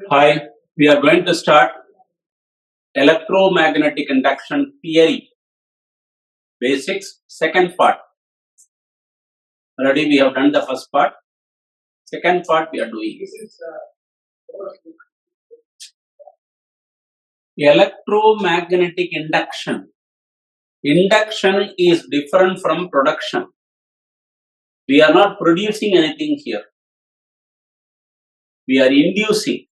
Hi, we are going to start electromagnetic induction theory, basics, second part. Already we have done the first part. Second part we are doing. Electromagnetic induction. Induction is different from production. We are not producing anything here. We are inducing.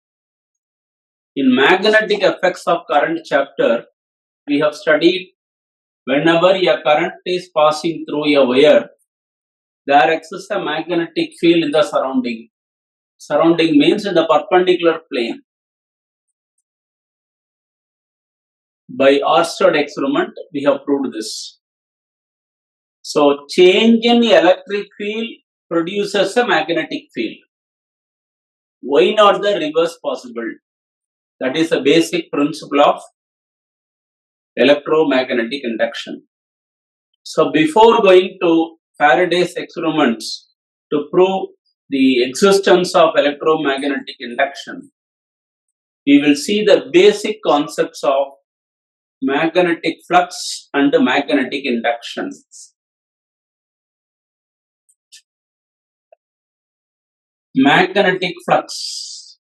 In magnetic effects of current chapter, we have studied whenever a current is passing through a wire, there exists a magnetic field in the surrounding. Surrounding means in the perpendicular plane. By Oersted experiment, we have proved this. So, change in electric field produces a magnetic field. Why not the reverse possible? That is a basic principle of electromagnetic induction. So, before going to Faraday's experiments to prove the existence of electromagnetic induction, we will see the basic concepts of magnetic flux and magnetic induction. Magnetic flux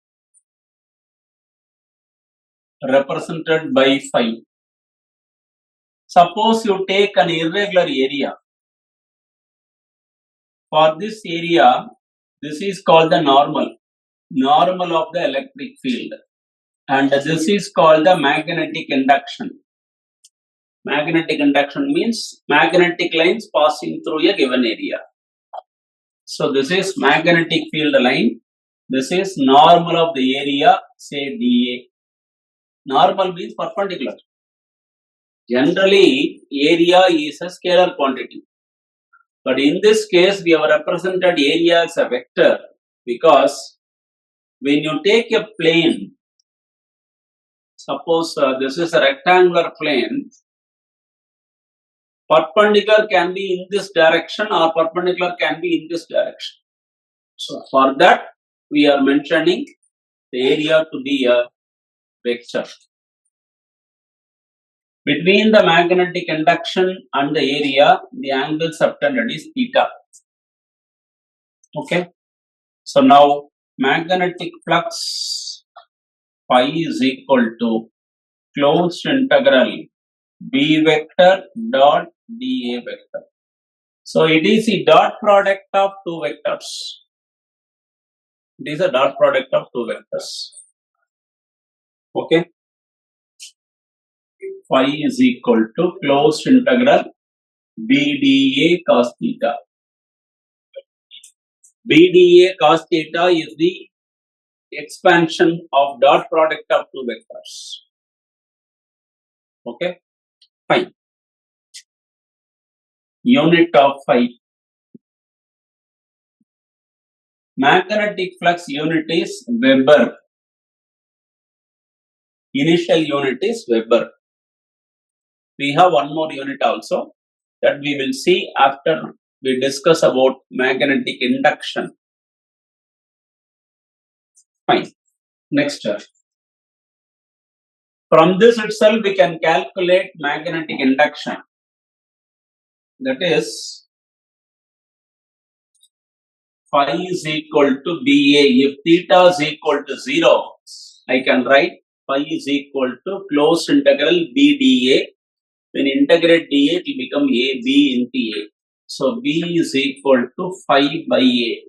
represented by phi. Suppose you take an irregular area. For this area, this is called the normal of the electric field, and this is called the magnetic induction. Magnetic induction means magnetic lines passing through a given area. So this is magnetic field line. This is normal of the area, say dA. Normal means perpendicular. Generally, area is a scalar quantity. But in this case, we have represented area as a vector because when you take a plane, suppose this is a rectangular plane, perpendicular can be in this direction or perpendicular can be in this direction. So for that, we are mentioning the area to be a vector. Between the magnetic induction and the area, the angle subtended is theta. Okay. So now magnetic flux phi is equal to closed integral B vector dot dA vector. So it is the dot product of two vectors. It is a dot product of two vectors. Okay. Phi is equal to closed integral B dA cos theta. B dA cos theta is the expansion of dot product of two vectors. Okay. Fine. Unit of phi. Magnetic flux unit is Weber. Initial unit is Weber. We have one more unit also that we will see after we discuss about magnetic induction. Fine. Next. From this itself, we can calculate magnetic induction. That is, phi is equal to dA. If theta is equal to 0, I can write phi is equal to closed integral B dA. When integrate dA, it will become A, B into A. So B is equal to phi by A.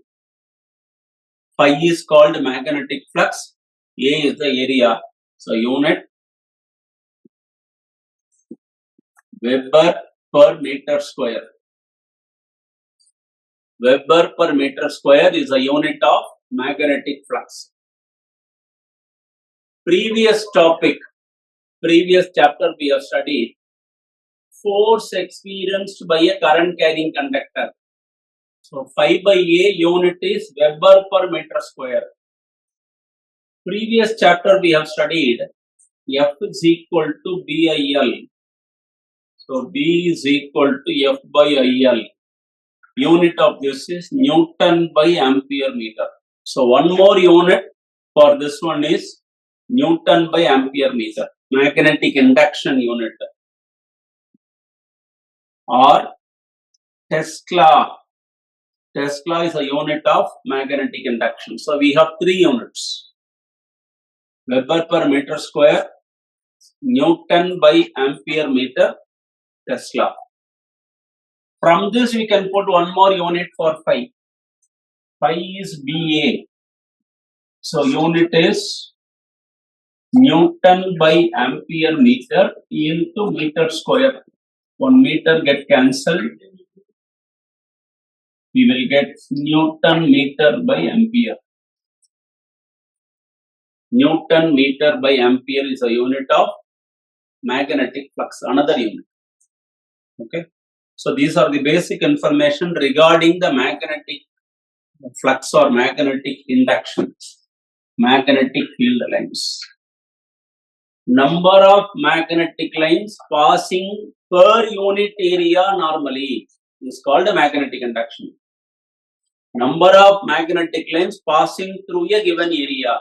Phi is called magnetic flux. A is the area. So unit Weber per meter square. Weber per meter square is a unit of magnetic flux. Previous chapter we have studied force experienced by a current carrying conductor. So phi by A unit is Weber per meter square. Previous chapter we have studied F is equal to BIL. So B is equal to F by IL. Unit of this is Newton by ampere meter. So one more unit for this one is Newton by ampere meter, magnetic induction unit, or Tesla. Tesla is a unit of magnetic induction. So we have three units: Weber per meter square, Newton by ampere meter, Tesla. From this we can put one more unit for phi. Phi is BA. So unit is Newton by ampere meter into meter square. 1 meter get cancelled. We will get Newton meter by ampere. Newton meter by ampere is a unit of magnetic flux, another unit. Okay. So these are the basic information regarding the magnetic flux or magnetic induction, magnetic field lines. Number of magnetic lines passing per unit area normally is called a magnetic induction. Number of magnetic lines passing through a given area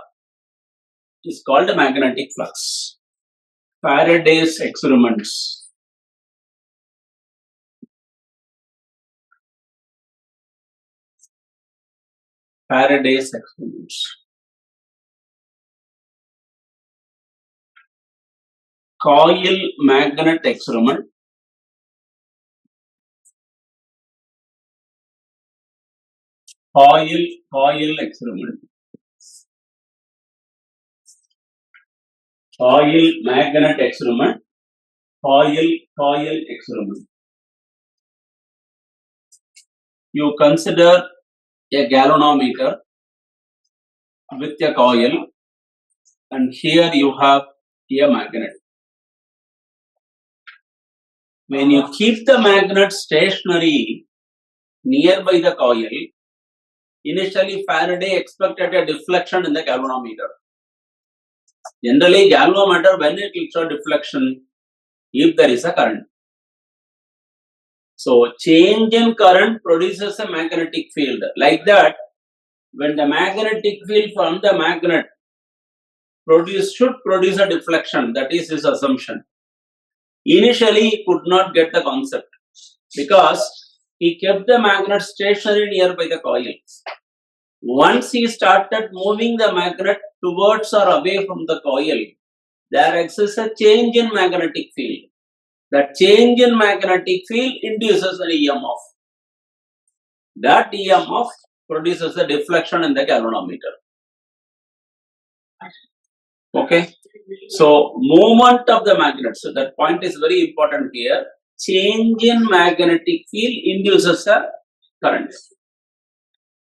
is called a magnetic flux. Faraday's experiments. Faraday's experiments. Coil magnet experiment. Coil experiment. Coil magnet experiment. Coil experiment. You consider a galvanometer with a coil, and here you have a magnet. When you keep the magnet stationary nearby the coil, initially Faraday expected a deflection in the galvanometer. Generally, galvanometer, when it will show deflection, if there is a current. So, change in current produces a magnetic field. Like that, when the magnetic field from the magnet should produce a deflection, that is his assumption. Initially, he could not get the concept because he kept the magnet stationary nearby the coil. Once he started moving the magnet towards or away from the coil, there exists a change in magnetic field. That change in magnetic field induces an EMF. That EMF produces a deflection in the galvanometer. Okay. So, movement of the magnet. So, that point is very important here. Change in magnetic field induces a current.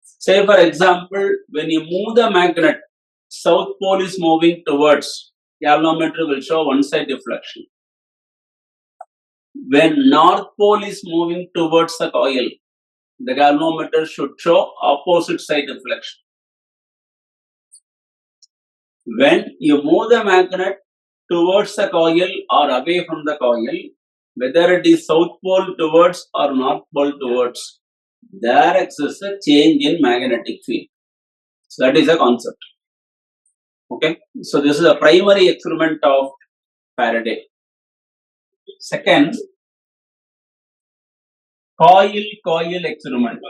Say, for example, when you move the magnet, south pole is moving towards, galvanometer will show one side deflection. When north pole is moving towards the coil, the galvanometer should show opposite side deflection. When you move the magnet towards the coil or away from the coil, whether it is south pole towards or north pole towards, there exists a change in magnetic field. So that is a concept. Okay. So this is a primary experiment of Faraday. Second, coil experiment.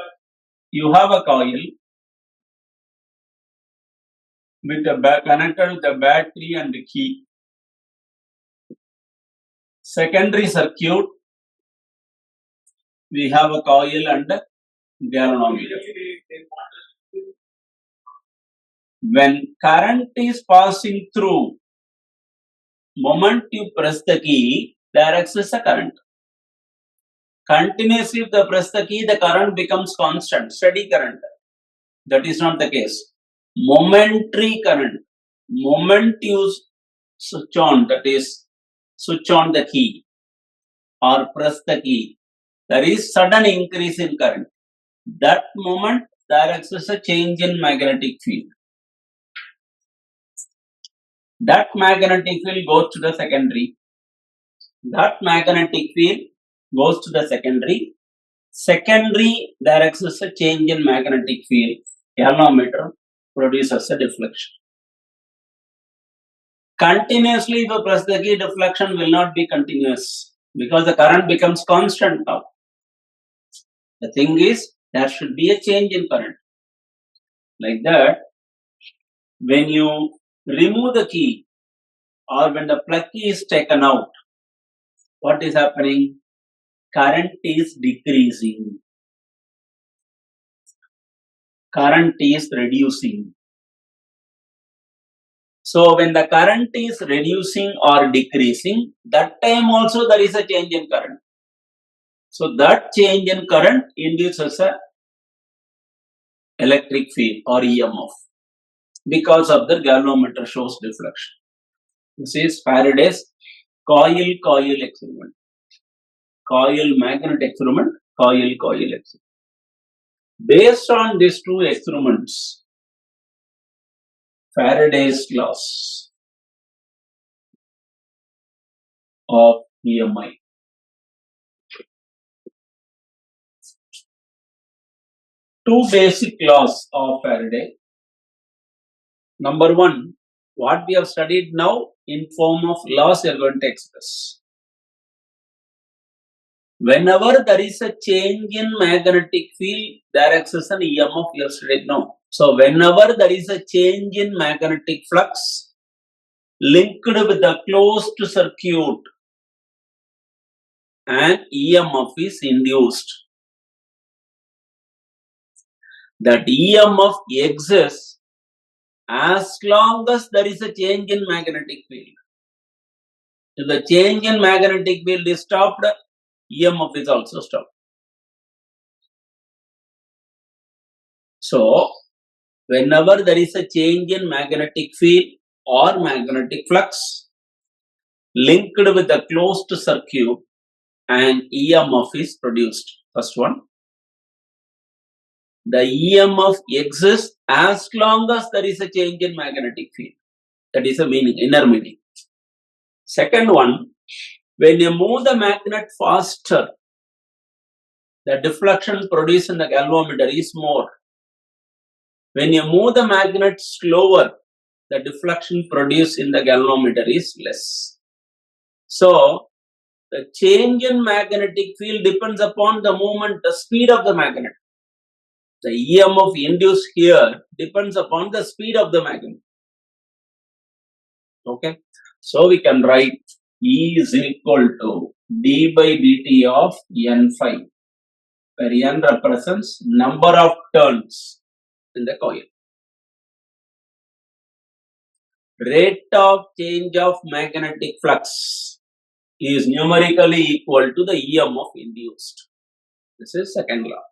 You have a coil with a connected with the battery and the key. Secondary circuit, we have a coil and a galvanometer. When current is passing through, moment you press the key, there exists a current. Continuously, if you press the key, the current becomes constant, steady current. That is not the case. Momentary current. Moment you switch on, that is, switch on the key or press the key, there is sudden increase in current. That moment, there exists a change in magnetic field. That magnetic field goes to the secondary. That magnetic field goes to the secondary. Secondary, there exists a change in magnetic field. Galvanometer produces a deflection. Continuously, if you press the key, deflection will not be continuous because the current becomes constant now. The thing is, there should be a change in current. Like that, when you remove the key or when the plug key is taken out, what is happening? Current is decreasing. Current is reducing. So when the current is reducing or decreasing, that time also there is a change in current. So that change in current induces a electric field or EMF because of the galvanometer shows deflection. This is Faraday's coil experiment. Coil magnet experiment, coil experiment. Based on these two experiments, Faraday's laws of EMI. Two basic laws of Faraday. Number one, what we have studied now in form of laws we are going to express. Whenever there is a change in magnetic field, there exists an EMF we have studied now. So whenever there is a change in magnetic flux linked with the closed circuit, an EMF is induced. That EMF exists as long as there is a change in magnetic field. If the change in magnetic field is stopped, EMF is also stopped. So, whenever there is a change in magnetic field or magnetic flux linked with the closed circuit, an EMF is produced. First one. The EMF exists as long as there is a change in magnetic field. That is the meaning, inner meaning. Second one, when you move the magnet faster, the deflection produced in the galvanometer is more. When you move the magnet slower, the deflection produced in the galvanometer is less. So, the change in magnetic field depends upon the movement, the speed of the magnet. The EMF induced here depends upon the speed of the magnet. Okay. So we can write E is equal to d by dt of n phi, where n represents number of turns in the coil. Rate of change of magnetic flux is numerically equal to the EMF induced. This is second law.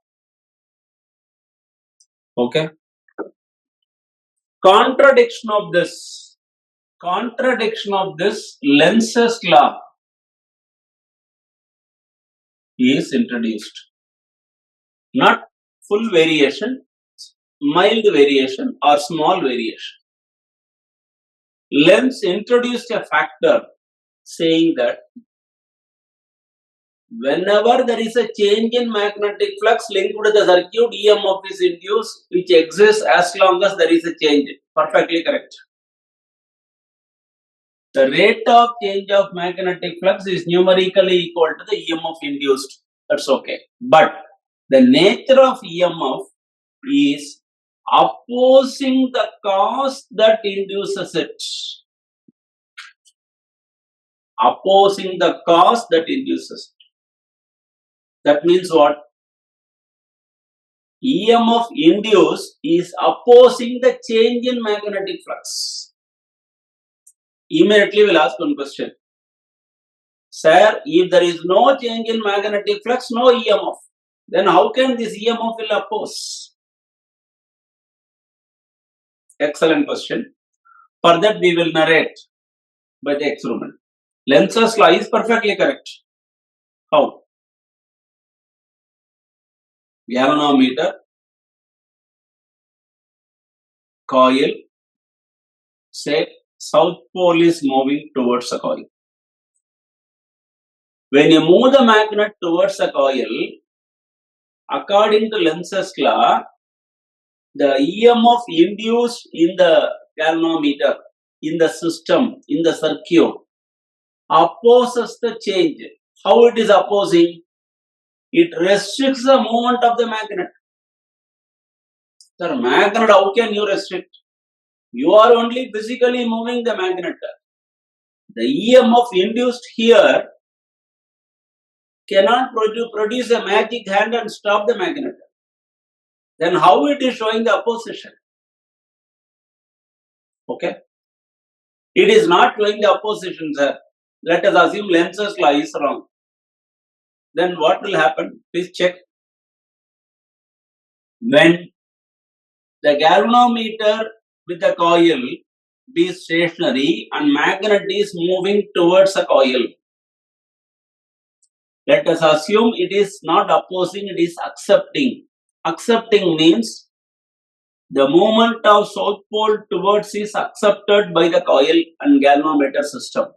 Okay. Contradiction of this Lenz's law is introduced. Not full variation, mild variation or small variation. Lenz introduced a factor saying that whenever there is a change in magnetic flux linked to the circuit, EMF is induced, which exists as long as there is a change. Perfectly correct. The rate of change of magnetic flux is numerically equal to the EMF induced. That's okay. But the nature of EMF is opposing the cause that induces it. Opposing the cause that induces it. That means what? EMF induced is opposing the change in magnetic flux. Immediately we'll ask one question. Sir, if there is no change in magnetic flux, no EMF, then how can this EMF will oppose? Excellent question. For that we will narrate by the experiment. Lenz's law is perfectly correct. How? Galvanometer, coil, say south pole is moving towards the coil. When you move the magnet towards the coil, according to Lenz's law, the EMF induced in the galvanometer in the system, in the circuit, opposes the change. How it is opposing? It restricts the movement of the magnet. Sir, magnet, how can you restrict? You are only physically moving the magnet. The EMF induced here cannot produce a magic hand and stop the magnet. Then how it is showing the opposition? Okay. It is not showing the opposition, sir. Let us assume Lenz's law is wrong. Then what will happen? Please check. When the galvanometer with the coil be stationary and magnet is moving towards a coil, let us assume it is not opposing, it is accepting. Accepting means the movement of south pole towards is accepted by the coil and galvanometer system.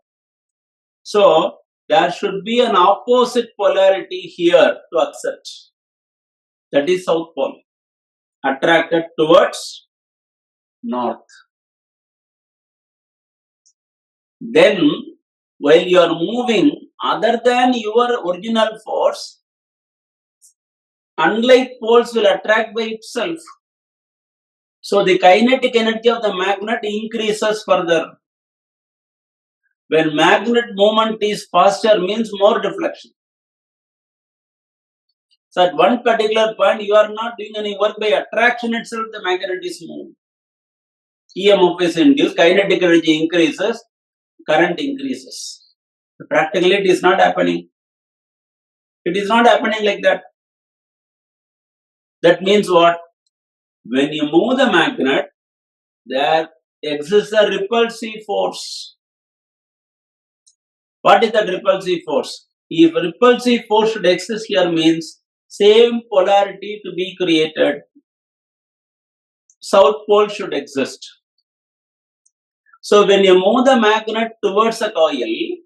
So, there should be an opposite polarity here to accept. That is south pole, attracted towards north. Then, while you are moving, other than your original force, unlike poles will attract by itself. So, the kinetic energy of the magnet increases further. When magnet movement is faster means more deflection. So, at one particular point, you are not doing any work. By attraction itself, the magnet is moved. EMF is induced, kinetic energy increases, current increases. Practically, it is not happening. It is not happening like that. That means what? When you move the magnet, there exists a repulsive force. What is that repulsive force? If repulsive force should exist here means same polarity to be created. South pole should exist. So when you move the magnet towards a coil,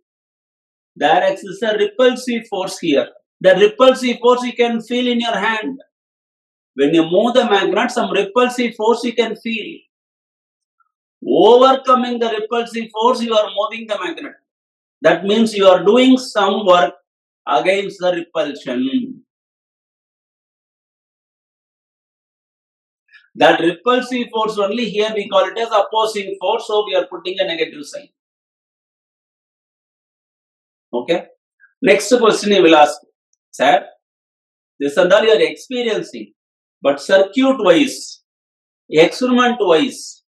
there exists a repulsive force here. The repulsive force you can feel in your hand. When you move the magnet, some repulsive force you can feel. Overcoming the repulsive force, you are moving the magnet. That means you are doing some work against the repulsion. That repulsive force only here we call it as opposing force, so we are putting a negative sign. Okay. Next question you will ask, sir, this and all you are experiencing, but circuit wise, experiment wise,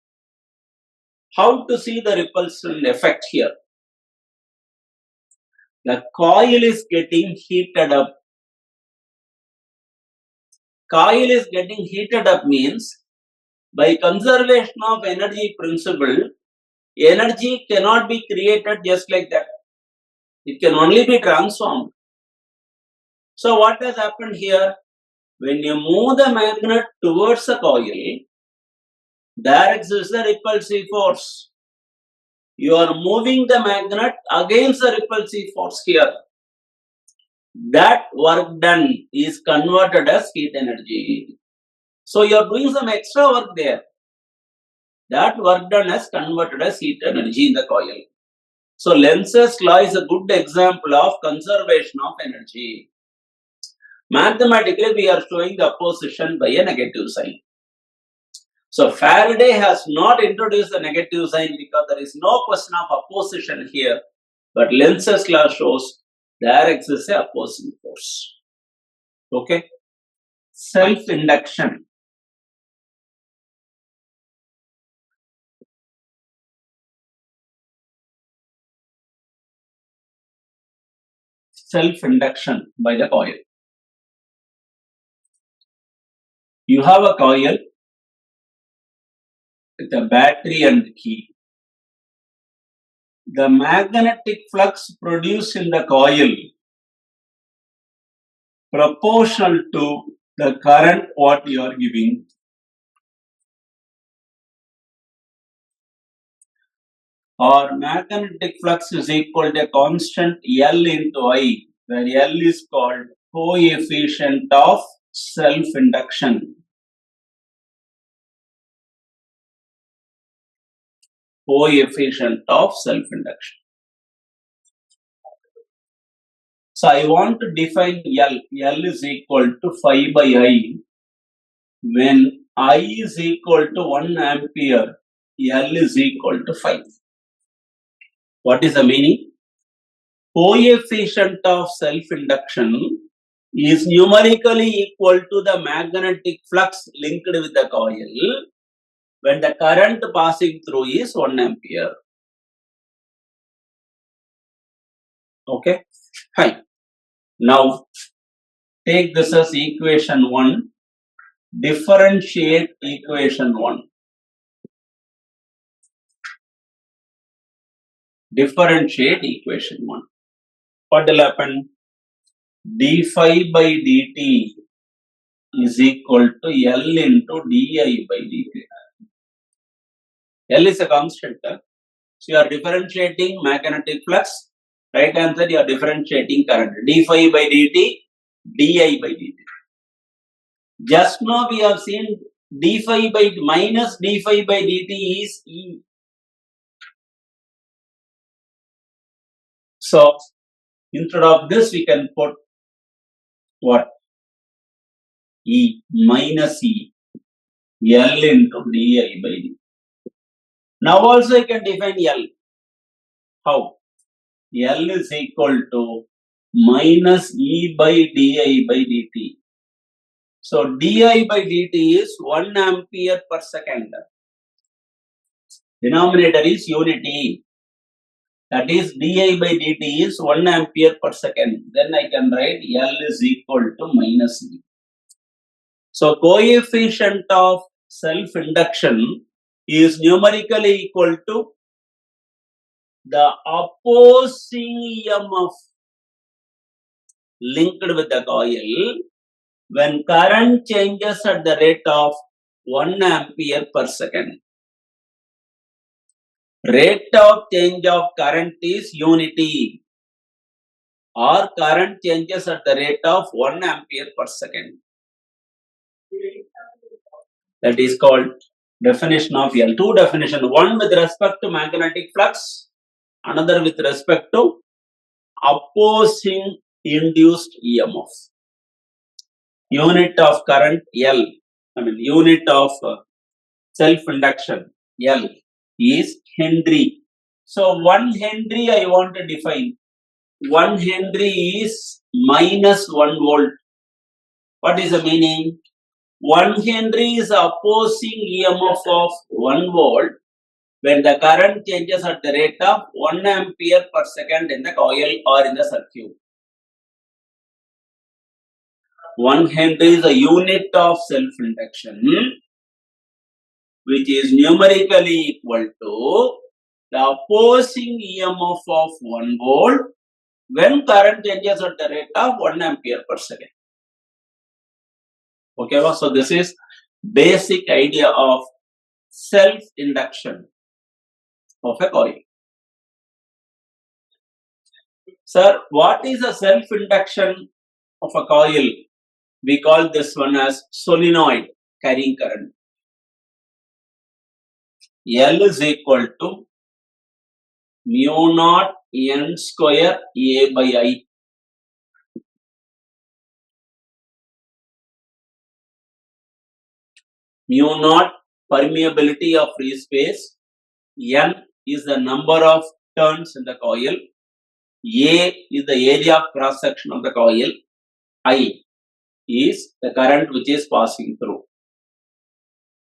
how to see the repulsion effect here? The coil is getting heated up. Coil is getting heated up means by conservation of energy principle, energy cannot be created just like that. It can only be transformed. So what has happened here? When you move the magnet towards the coil, there exists a repulsive force. You are moving the magnet against the repulsive force here. That work done is converted as heat energy. So you are doing some extra work there. That work done is converted as heat energy in the coil. So Lenz's law is a good example of conservation of energy. Mathematically, we are showing the opposition by a negative sign. So Faraday has not introduced the negative sign because there is no question of opposition here. But Lenz's law shows there exists a opposing force. Okay. Self-induction. Self-induction by the coil. You have a coil with a battery and key. The magnetic flux produced in the coil proportional to the current what you are giving. Or magnetic flux is equal to a constant L into I, where L is called coefficient of self-induction. coefficient of self-induction. So I want to define L. L is equal to 5 by I. When I is equal to 1 ampere, L is equal to 5. What is the meaning? Coefficient of self-induction is numerically equal to the magnetic flux linked with the coil when the current passing through is 1 ampere. Okay, fine. Now take this as equation 1. Differentiate equation 1. Differentiate equation 1. What will happen? d phi by dt is equal to L into di by dt. L is a constant. So you are differentiating magnetic flux. Right answer, you are differentiating current. d phi by dt, di by dt. Just now we have seen d phi by minus d phi by dt is E. So instead of this we can put what? E minus E, L into di by dt. Now also you can define L. How? L is equal to minus E by di by dt. So di by dt is 1 ampere per second. Denominator is unity. That is di by dt is 1 ampere per second. Then I can write L is equal to minus E. So coefficient of self-induction is numerically equal to the opposing EMF linked with the coil when current changes at the rate of 1 ampere per second. Rate of change of current is unity, or current changes at the rate of 1 ampere per second. That is called definition of L. Two definition, one with respect to magnetic flux, another with respect to opposing induced EMF. Unit of current L, unit of self-induction L is Henry. So 1 Henry I want to define. 1 Henry is minus 1 volt. What is the meaning? 1 Henry is opposing EMF of 1 volt when the current changes at the rate of 1 ampere per second in the coil or in the circuit. 1 Henry is a unit of self-induction which is numerically equal to the opposing EMF of 1 volt when current changes at the rate of 1 ampere per second. Okay, so this is basic idea of self-induction of a coil. Sir, what is a self-induction of a coil? We call this one as solenoid carrying current. L is equal to mu naught N square A by I. Mu naught permeability of free space. N is the number of turns in the coil. A is the area of cross section of the coil. I is the current which is passing through.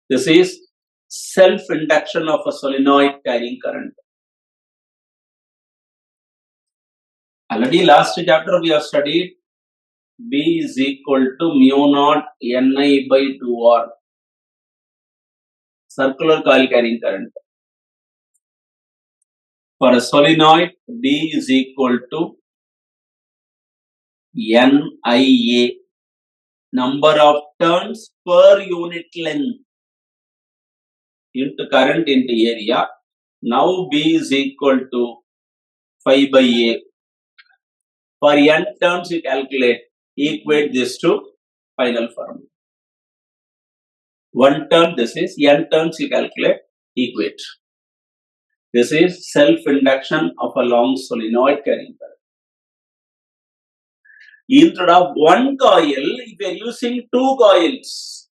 This is self-induction of a solenoid carrying current. Already last chapter we have studied B is equal to mu naught Ni by 2R. Circular coil carrying current. For a solenoid, B is equal to Nia, number of turns per unit length into current into area. Now B is equal to 5 by A. For N turns you calculate, equate this to final formula. 1 turn this is, N turns you calculate, equate. This is self-induction of a long solenoid carrying current. Instead of one coil, if you are using two coils,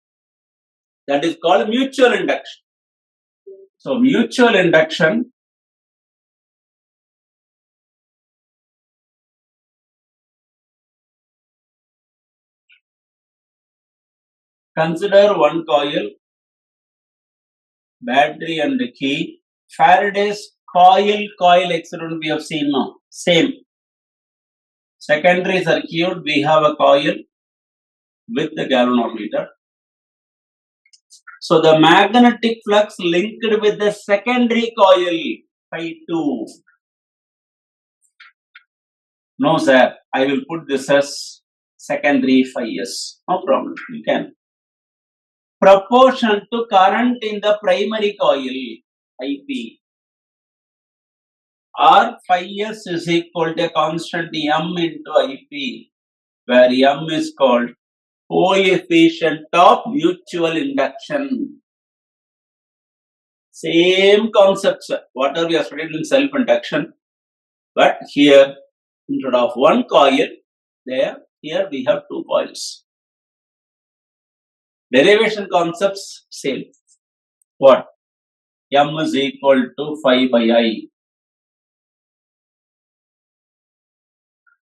that is called mutual induction. So, mutual induction, consider one coil, battery and the key. Faraday's coil experiment we have seen now. Same. Secondary circuit, we have a coil with the galvanometer. So the magnetic flux linked with the secondary coil, phi 2. No, sir, I will put this as secondary phi s. No problem, you can. Proportion to current in the primary coil, IP. R phi s is equal to a constant m into IP, where m is called coefficient of mutual induction. Same concepts, whatever we are studying in self-induction, but here instead of one coil, here we have two coils. Derivation concepts same. What? M is equal to phi by I.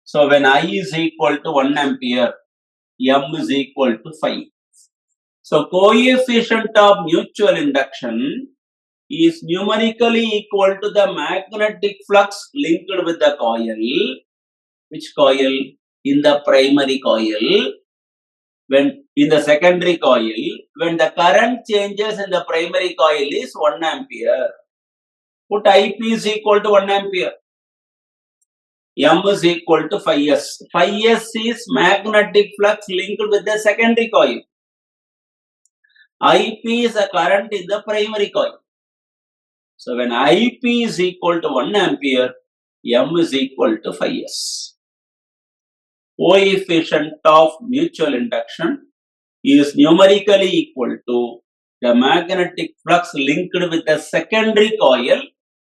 So when I is equal to 1 ampere, M is equal to phi. So coefficient of mutual induction is numerically equal to the magnetic flux linked with the coil. Which coil? In the primary coil. When in the secondary coil, when the current changes in the primary coil is 1 ampere. Put IP is equal to 1 ampere. M is equal to phi s. Phi s is magnetic flux linked with the secondary coil. IP is a current in the primary coil. So when IP is equal to 1 ampere, M is equal to phi s. Coefficient of mutual induction is numerically equal to the magnetic flux linked with the secondary coil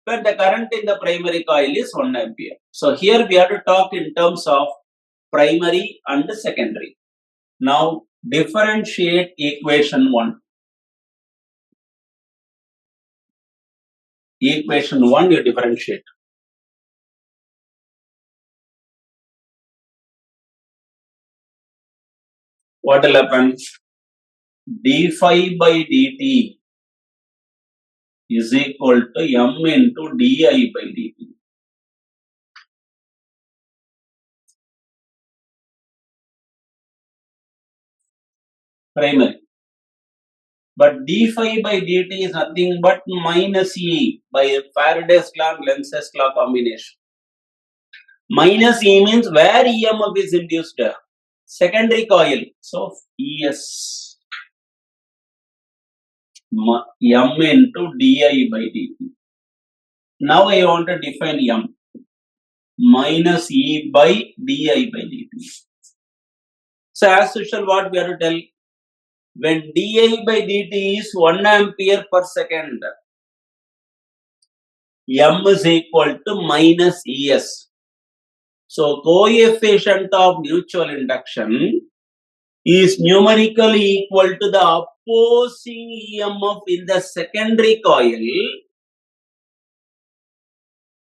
when the current in the primary coil is 1 ampere. So here we have to talk in terms of primary and secondary. Now differentiate equation 1. Equation 1 you differentiate. What will happen? D phi by dt is equal to M into di by dt. Primary. But d phi by dt is nothing but minus E by Faraday's law and Lenz's law combination. Minus E means where EMF is induced? Secondary coil. So ES M into di by dt. Now I want to define M. Minus E by di by dt. So as usual, what we have to tell? When di by dt is 1 ampere per second, M is equal to minus ES. So coefficient of mutual induction is numerically equal to the opposing EMF in the secondary coil.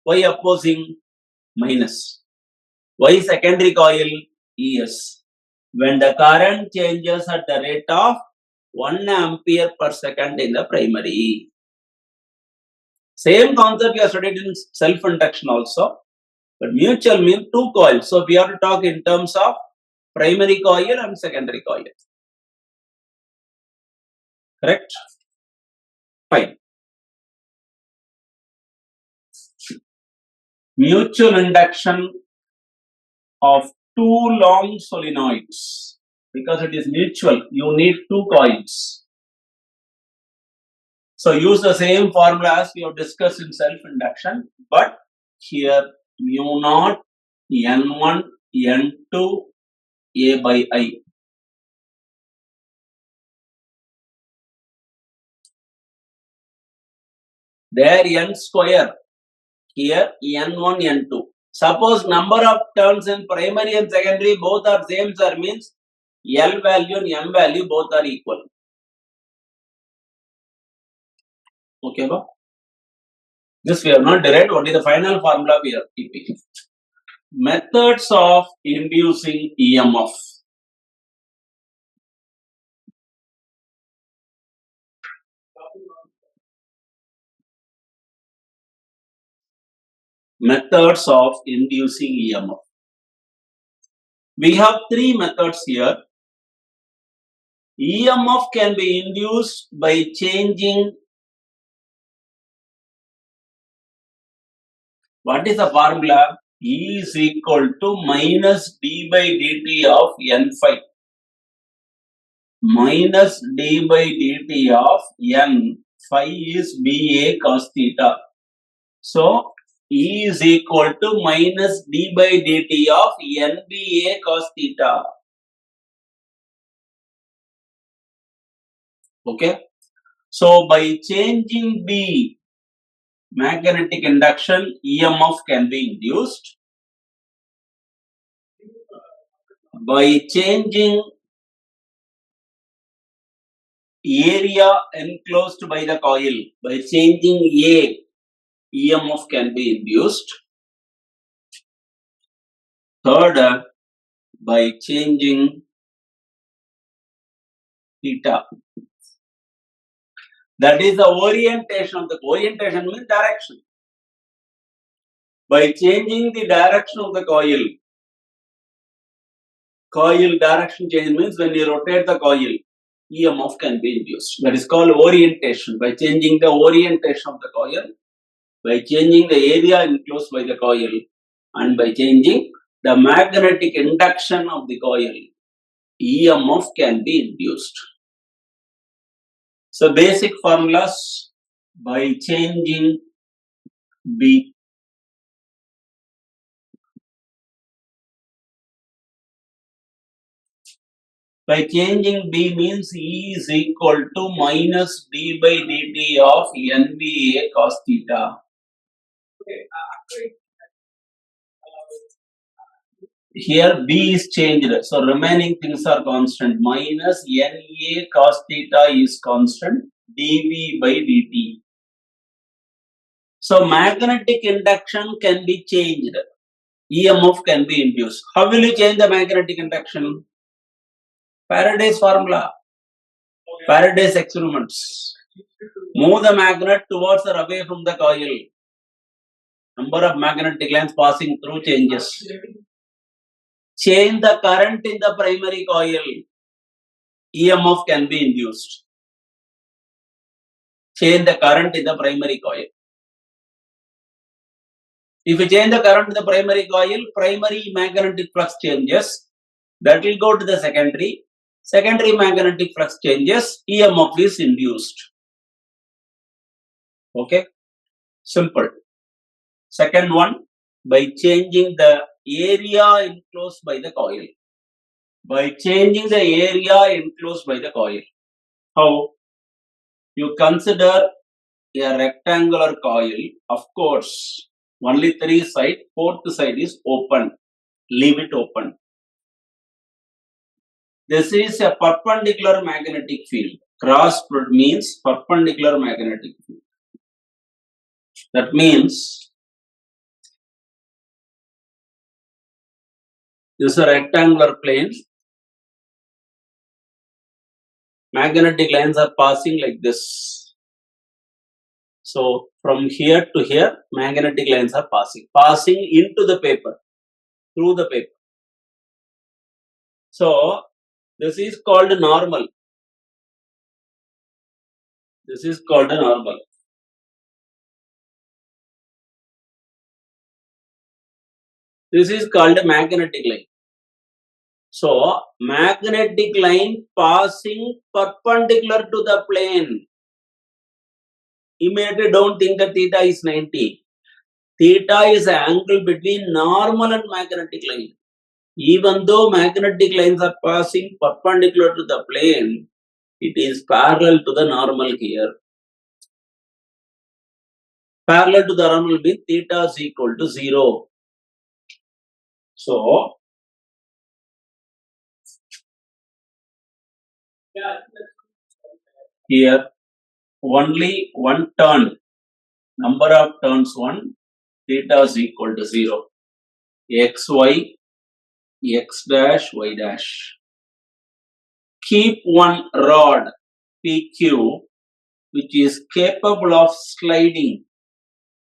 Why opposing? Minus. Why secondary coil? ES. When the current changes at the rate of 1 ampere per second in the primary. Same concept we have studied in self-induction also. But mutual means two coils. So we have to talk in terms of primary coil and secondary coil. Correct? Fine. Mutual induction of two long solenoids. Because it is mutual, you need two coils. So use the same formula as we have discussed in self-induction. But here mu naught N1 N2 A by I. There n square. Here n1, n2. Suppose number of turns in primary and secondary both are same, sir, means L value and M value both are equal. Okay, ba? This we have not derived, only the final formula we are keeping. Methods of inducing EMF. Methods of inducing EMF. We have three methods here. EMF can be induced by changing. What is the formula? E is equal to minus d by dt of n phi. Minus d by dt of n phi is Ba cos theta. So, E is equal to minus d by dt of nba cos theta. Okay. So, by changing B, magnetic induction, EMF can be induced. By changing area enclosed by the coil, by changing A, EMF can be induced. Third, by changing theta. That is the orientation of the orientation means direction. By changing the direction of the coil direction change means when you rotate the coil, EMF can be induced. That is called orientation. By changing the orientation of the coil, by changing the area enclosed by the coil, and by changing the magnetic induction of the coil, EMF can be induced. So basic formulas: by changing B, by changing B means E is equal to minus d by dt of nba cos theta. Here B is changed, so remaining things are constant. Minus Na cos theta is constant, dV by dt. So magnetic induction can be changed. EMF can be induced. How will you change the magnetic induction? Faraday's formula. Faraday's experiments. Move the magnet towards or away from the coil. Number of magnetic lines passing through changes. Change the current in the primary coil. EMF can be induced. Change the current in the primary coil. If you change the current in the primary coil, primary magnetic flux changes. That will go to the secondary. Secondary magnetic flux changes. EMF is induced. Okay. Simple. Second one, by changing the area enclosed by the coil. By changing the area enclosed by the coil. How? You consider a rectangular coil, of course, only 3 sides, 4th side is open. Leave it open. This is a perpendicular magnetic field. Cross means perpendicular magnetic field. That means this is a rectangular plane. Magnetic lines are passing like this. So from here to here, magnetic lines are passing into the paper, through the paper. So this is called normal. This is called a normal. This is called a magnetic line. So magnetic line passing perpendicular to the plane. Immediately don't think that theta is 90. Theta is the angle between normal and magnetic line. Even though magnetic lines are passing perpendicular to the plane, it is parallel to the normal here. Parallel to the normal means theta is equal to 0. So, here only one turn, number of turns 1, theta is equal to 0. Xy, x dash, y dash. Keep one rod PQ which is capable of sliding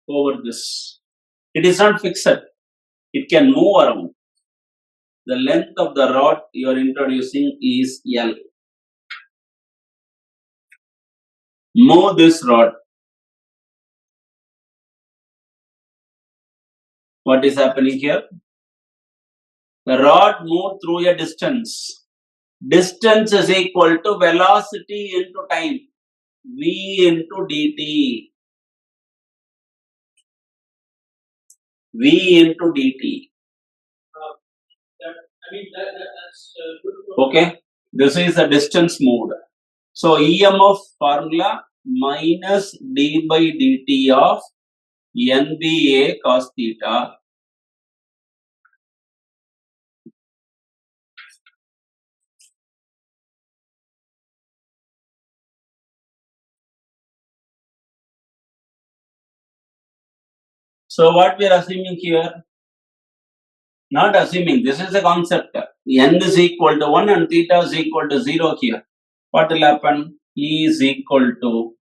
over this. It is not fixed. It can move around. The length of the rod you are introducing is L. Move this rod. What is happening here? The rod moved through a distance. Distance is equal to velocity into time. V into dt. V into dt. Okay. This is the distance moved. So EMF formula minus d by dt of NBA cos theta. So what we are assuming here? Not assuming, this is a concept. N is equal to 1 and theta is equal to 0 here. What will happen? E is equal to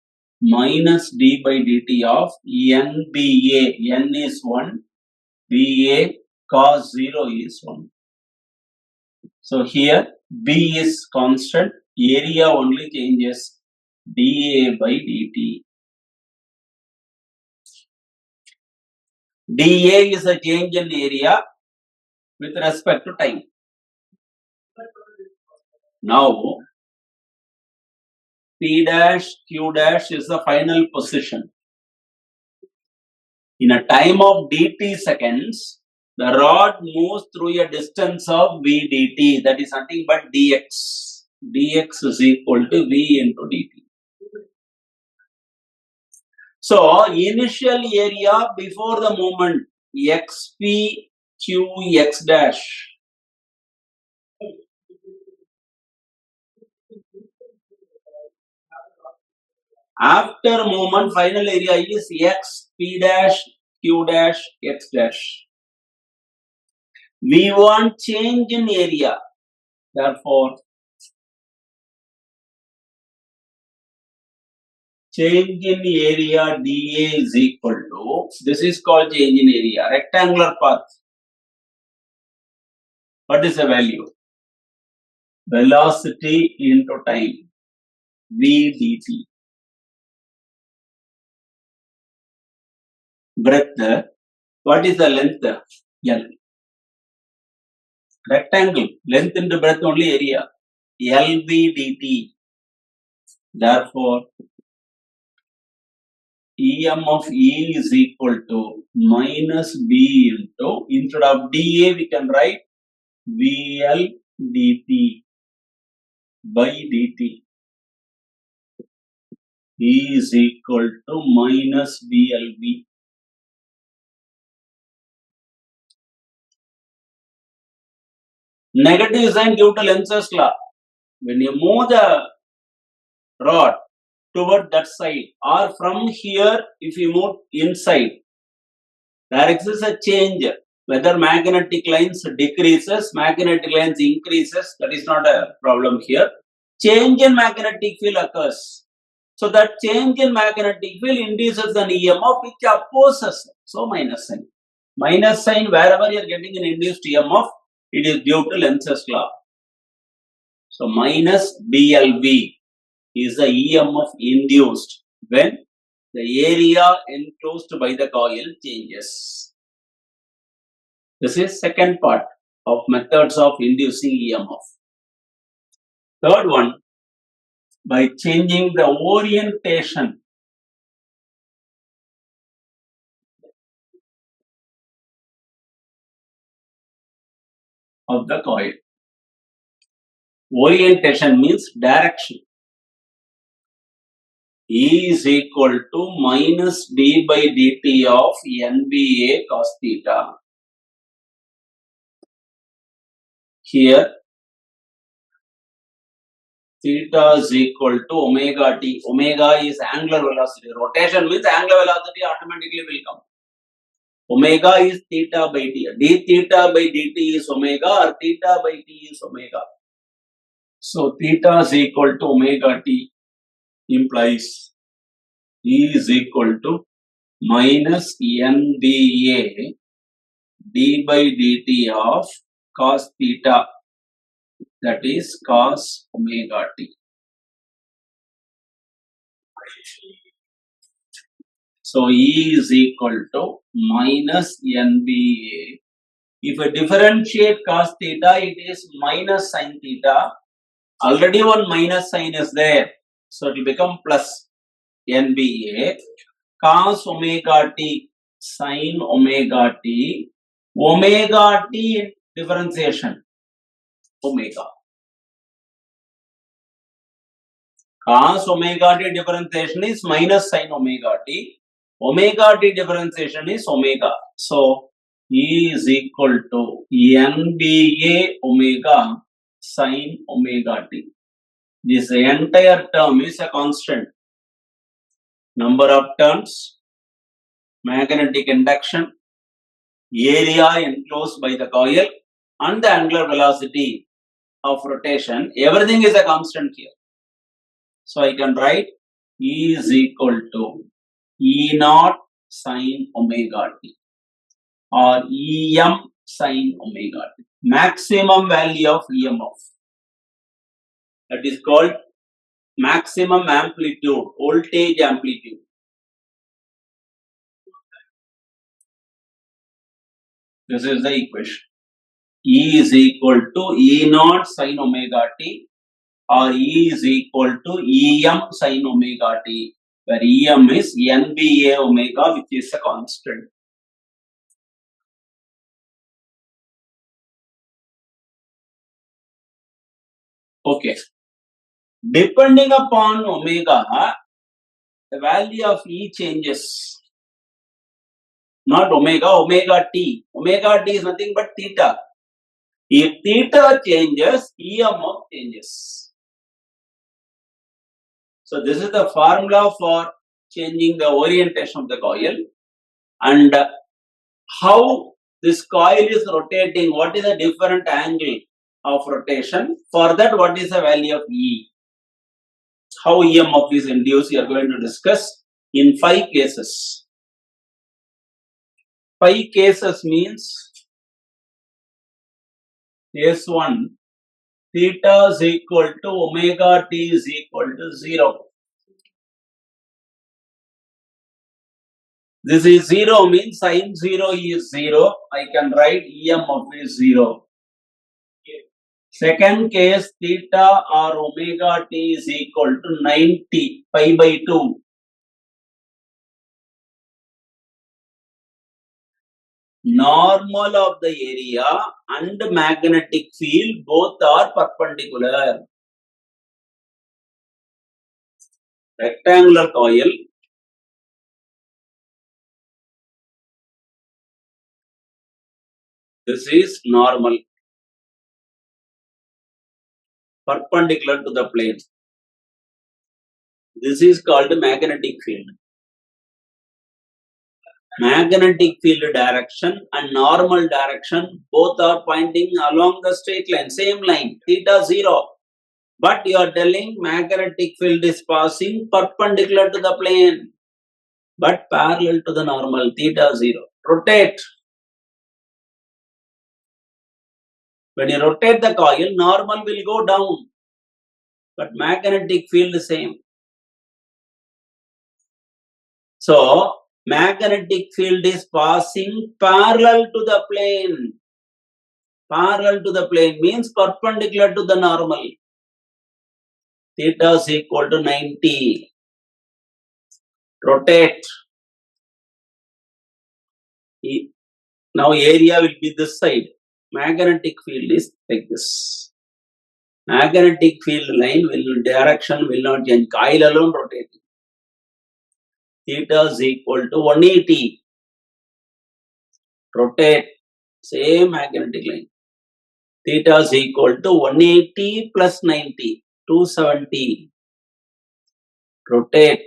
minus d by dt of NBA. N is 1, BA cos 0 is 1. So here B is constant, area only changes, dA by dt. dA is a change in area with respect to time. Now, P dash, Q dash is the final position. In a time of dt seconds, the rod moves through a distance of V dt, that is nothing but dx. dx is equal to V into dt. So, initial area before the movement, xp q x dash. After movement, final area is x p dash q dash x dash. We want change in area. Therefore, change in area dA is equal to, this is called change in area, rectangular path. What is the value? Velocity into time, V dt. Breadth, what is the length? L. Rectangle, length into breadth only area, LV dt. Therefore, EM of E is equal to minus B into, instead of dA we can write VL dt by dt. E is equal to minus BLB. Negative sign due to Lenz's law. When you move the rod toward that side, or from here if you move inside, there exists a change. Whether magnetic lines decreases, magnetic lines increases, that is not a problem here. Change in magnetic field occurs. So that change in magnetic field induces an EMF which opposes. So minus sign. Minus sign, wherever you are getting an induced EMF, it is due to Lenz's law. So minus BLV is the EMF induced when the area enclosed by the coil changes. This is second part of methods of inducing EMF. Third one, by changing the orientation of the coil. Orientation means direction. E is equal to minus d by dt of NBA cos theta. Here, theta is equal to omega t. Omega is angular velocity. Rotation means angular velocity automatically will come. Omega is theta by t. D theta by dt is omega or theta by t is omega. So, theta is equal to omega t implies E is equal to minus NBA d by dt of cos theta, that is cos omega t. So E is equal to minus NBA. If I differentiate cos theta, it is minus sin theta. Already one minus sign is there. So it will become plus NBA cos omega t sin omega t. Omega t differentiation. Omega. Cos omega t differentiation is minus sin omega t. Omega t differentiation is omega. So, E is equal to NBA omega sin omega t. This entire term is a constant. Number of turns, magnetic induction, area enclosed by the coil, and the angular velocity of rotation. Everything is a constant here. So, I can write E is equal to E naught sin omega t or Em sin omega t. Maximum value of EMF. That is called maximum amplitude, voltage amplitude. This is the equation. E is equal to E naught sin omega t or E is equal to Em sin omega t, where Em is NBA omega, which is a constant. Okay. Depending upon omega, the value of E changes. Not omega, omega t. Omega t is nothing but theta. If theta changes, EMF changes. So this is the formula for changing the orientation of the coil and how this coil is rotating, what is the different angle of rotation. For that, what is the value of E? How EMF is induced, we are going to discuss in 5 cases. 5 cases means case 1, theta is equal to omega t is equal to 0. This is 0 means sin 0 is 0. I can write EMF is 0. Second case, theta or omega t is equal to 90 pi by 2. Normal of the area and magnetic field both are perpendicular. Rectangular coil. This is normal. Perpendicular to the plane. This is called magnetic field. Magnetic field direction and normal direction both are pointing along the straight line, same line, theta 0. But you are telling magnetic field is passing perpendicular to the plane, but parallel to the normal, theta 0. Rotate. When you rotate the coil, normal will go down, but magnetic field is same. So, magnetic field is passing parallel to the plane. Parallel to the plane means perpendicular to the normal. Theta is equal to 90. Rotate. Now area will be this side. Magnetic field is like this. Magnetic field line will direction will not change. Coil alone rotating. theta is equal to 180. Rotate, same magnetic line. Theta is equal to 180 plus 90, 270. Rotate,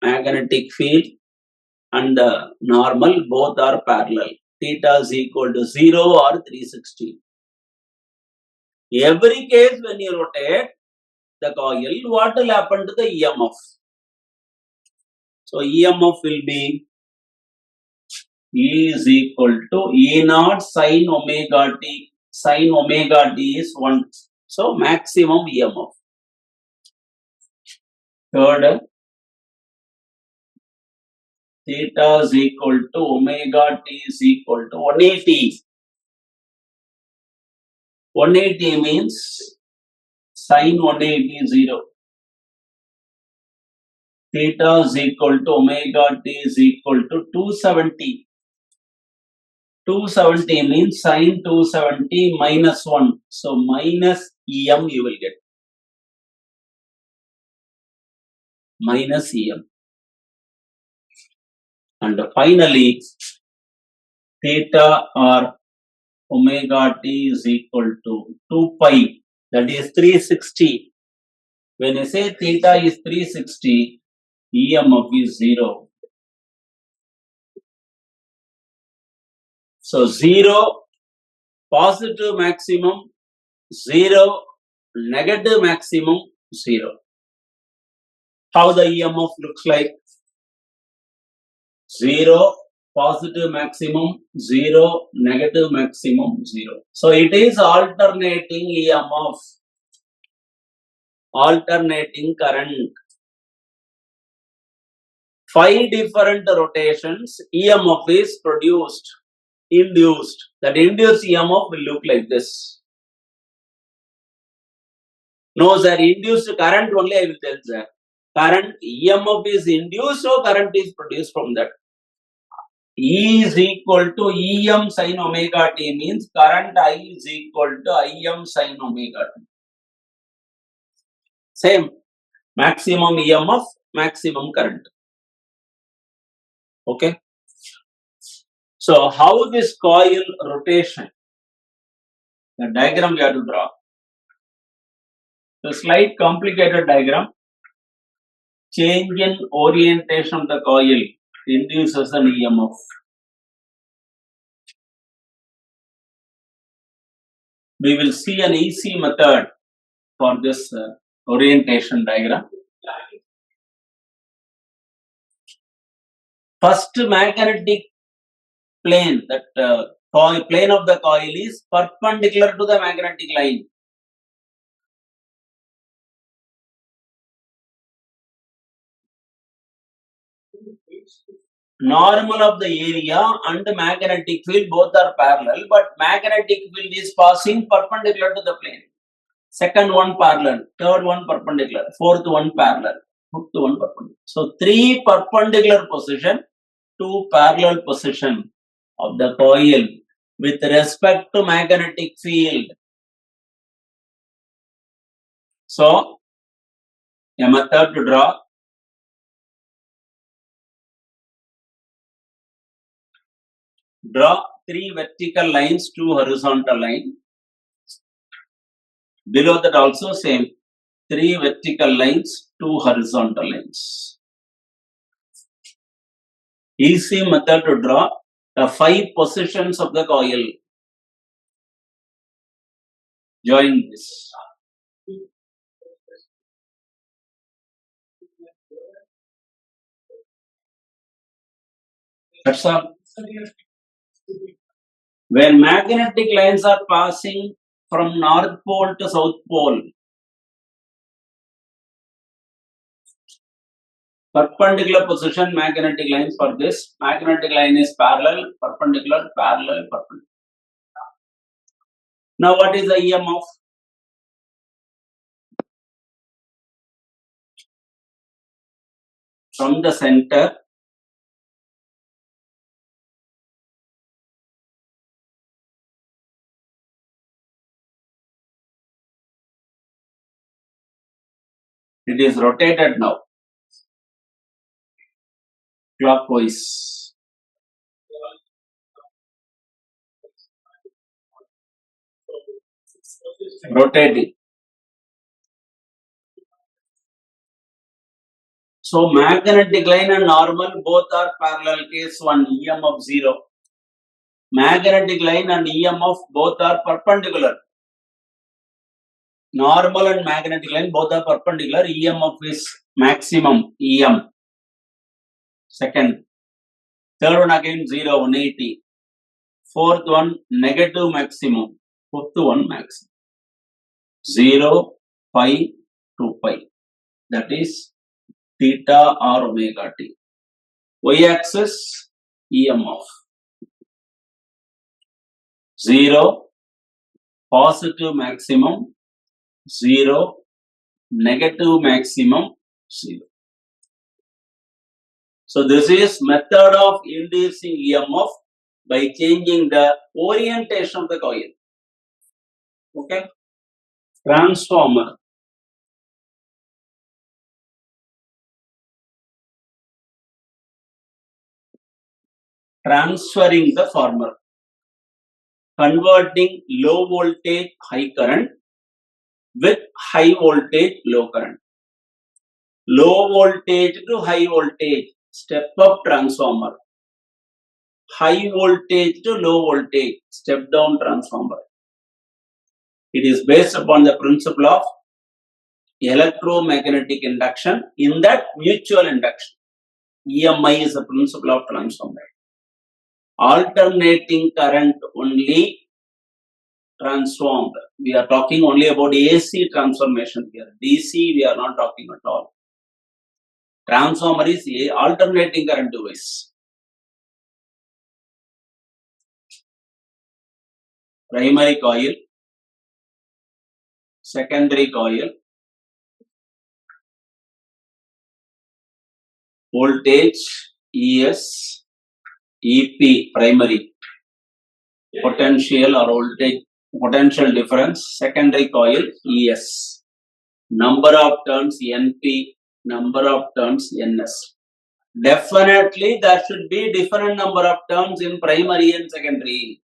magnetic field and the normal both are parallel. Theta is equal to 0 or 360. Every case when you rotate the coil, what will happen to the EMF? So EMF will be E is equal to E naught sin omega t. Sin omega t is 1. So maximum EMF. Third, theta is equal to omega t is equal to 180. 180 means sin 180 is 0. Theta is equal to omega t is equal to 270. 270 means sin 270 minus 1. So minus EM you will get. Minus EM. And finally, theta or omega t is equal to 2 pi. That is 360. When you say theta is 360, EMF is 0. So 0, positive maximum, 0, negative maximum, 0. How the EMF looks like? 0, positive maximum, 0, negative maximum, 0. So it is alternating EMF, alternating current. 5 different rotations, EMF is produced, induced. That induced EMF will look like this. No, sir, induced current only I will tell, sir. Current, EMF is induced, so current is produced from that. E is equal to Em sin omega t means current I is equal to Im sin omega t. Same, maximum EMF, maximum current. Okay. So how this coil rotation? The diagram we have to draw. The slight complicated diagram. Change in orientation of the coil induces an EMF. We will see an easy method for this orientation diagram. First magnetic plane, that plane of the coil is perpendicular to the magnetic line. Normal of the area and the magnetic field both are parallel, but magnetic field is passing perpendicular to the plane. Second one parallel, third one perpendicular, fourth one parallel, fifth one perpendicular. So 3 perpendicular position, 2 parallel position of the coil with respect to magnetic field. So a method to draw. Draw 3 vertical lines, 2 horizontal lines. Below that also same, 3 vertical lines, 2 horizontal lines. Easy method to draw the 5 positions of the coil. Join this. That's all. When magnetic lines are passing from North Pole to South Pole, perpendicular position magnetic lines for this. Magnetic line is parallel, perpendicular, parallel, perpendicular. Now what is the EMF? From the center, it is rotated now. clockwise. Rotating. So magnetic line and normal both are parallel. Case 1, EMF 0. Magnetic line and EMF both are perpendicular. Normal and magnetic line both are perpendicular. EMF is maximum EM. Second. Third one again 0, 180. Fourth one negative maximum. Fifth one maximum. 0, pi, 2 pi. That is theta or omega t. Y-axis EMF. 0, positive maximum, 0, negative maximum, 0. So this is method of inducing EMF by changing the orientation of the coil. Okay. Transformer. Transferring the former. Converting low voltage high current with high voltage low current. Low voltage to high voltage step up transformer. High voltage to low voltage step down transformer. It is based upon the principle of electromagnetic induction. In that, mutual induction. EMI is the principle of transformer. Alternating current only transformed. We are talking only about AC transformation here. DC we are not talking at all. Transformer is a alternating current device. Primary coil, secondary coil, voltage ES, EP primary, potential or voltage potential difference, secondary coil ES, number of turns NP, number of turns NS. Definitely there should be different number of turns in primary and secondary.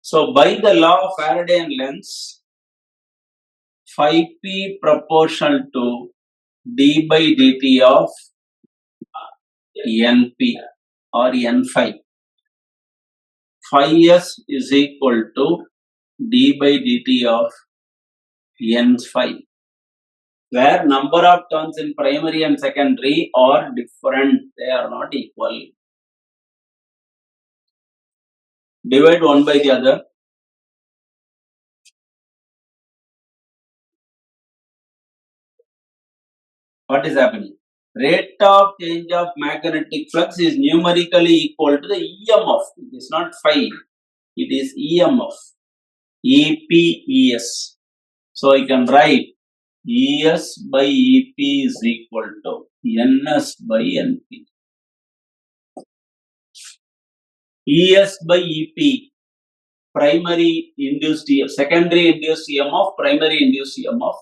So by the law of Faraday and Lenz, phi p proportional to d by dt of np or n phi. Phi s is equal to d by dt of n phi, where number of turns in primary and secondary are different, they are not equal. Divide one by the other. What is happening? Rate of change of magnetic flux is numerically equal to the EMF. It is not phi, it is EMF. EPES. So I can write ES by EP is equal to NS by NP. ES by EP, primary induced EMF, secondary induced EMF, primary induced EMF,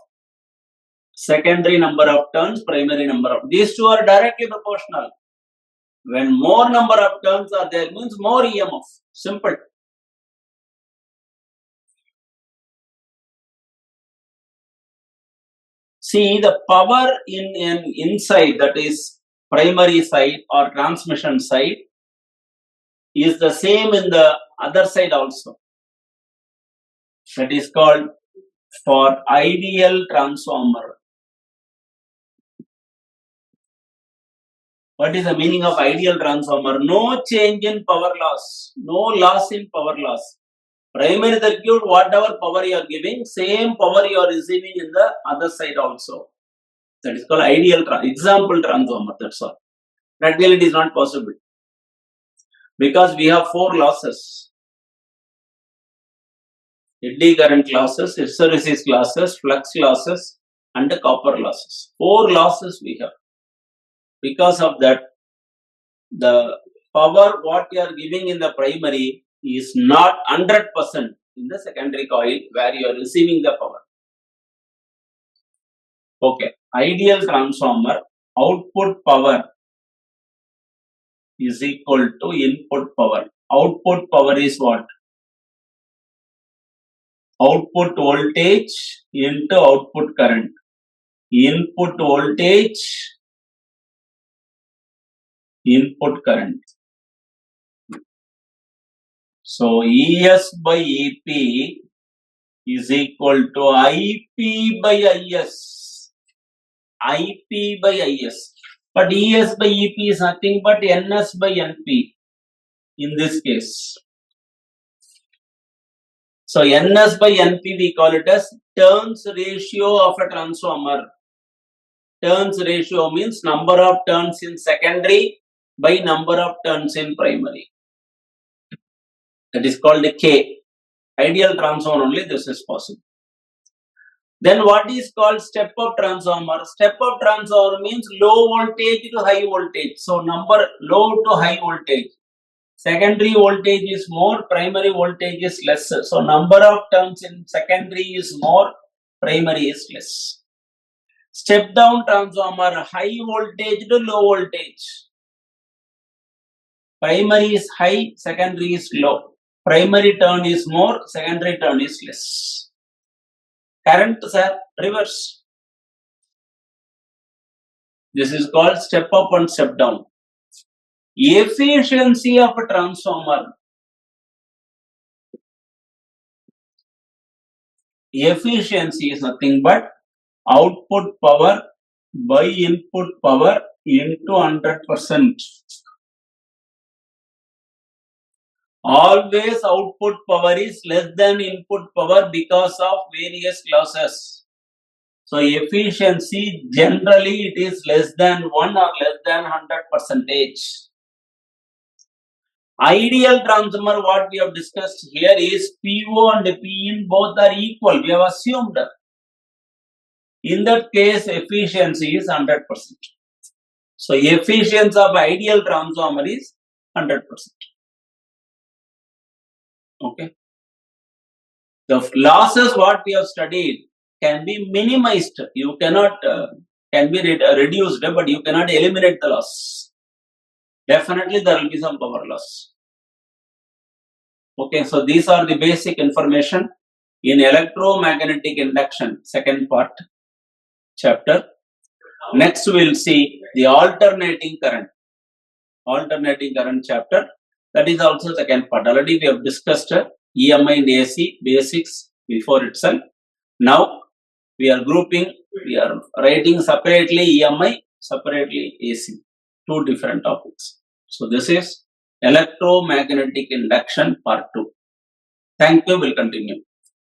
secondary number of turns, primary number of. These two are directly proportional. When more number of turns are there, means more EMF. Simple. See, the power in an inside, that is primary side or transmission side, is the same in the other side also. That is called for ideal transformer. What is the meaning of ideal transformer? No change in power loss, no loss in power loss. Primary circuit, whatever power you are giving, same power you are receiving in the other side also. That is called ideal example transformer, that's all. Practically it is not possible. Because we have four losses. Eddy current losses, hysteresis losses, flux losses, and copper losses. Four losses we have. Because of that, the power what you are giving in the primary is not 100% in the secondary coil where you are receiving the power. Okay, ideal transformer output power is equal to input power. Output power is what? Output voltage into output current. Input voltage, input current. So ES by EP is equal to IP by IS. IP by IS. But ES by EP is nothing but NS by NP in this case. So NS by NP we call it as turns ratio of a transformer. Turns ratio means number of turns in secondary by number of turns in primary. That is called K. Ideal transformer only this is possible. Then what is called step-up transformer? Step-up transformer means low voltage to high voltage. So number low to high voltage. Secondary voltage is more, primary voltage is less. So number of turns in secondary is more, primary is less. Step-down transformer, high voltage to low voltage. Primary is high, secondary is low. Primary turn is more, secondary turn is less. Currents are reverse. This is called step up and step down. Efficiency of a transformer. Efficiency is nothing but output power by input power into 100%. Always output power is less than input power because of various losses. So efficiency generally it is less than 1 or less than 100%. Ideal transformer what we have discussed here is PO and PIN both are equal. We have assumed. In that case efficiency is 100%. So efficiency of ideal transformer is 100%. Okay. The losses what we have studied can be minimized. You cannot, can be reduced, but you cannot eliminate the loss. Definitely there will be some power loss. Okay, so these are the basic information in electromagnetic induction, second part chapter. Next we will see the alternating current chapter. That is also second part. Already we have discussed EMI and AC basics before itself. Now we are grouping, we are writing separately EMI, separately AC. Two different topics. So this is electromagnetic induction part 2. Thank you. We'll continue.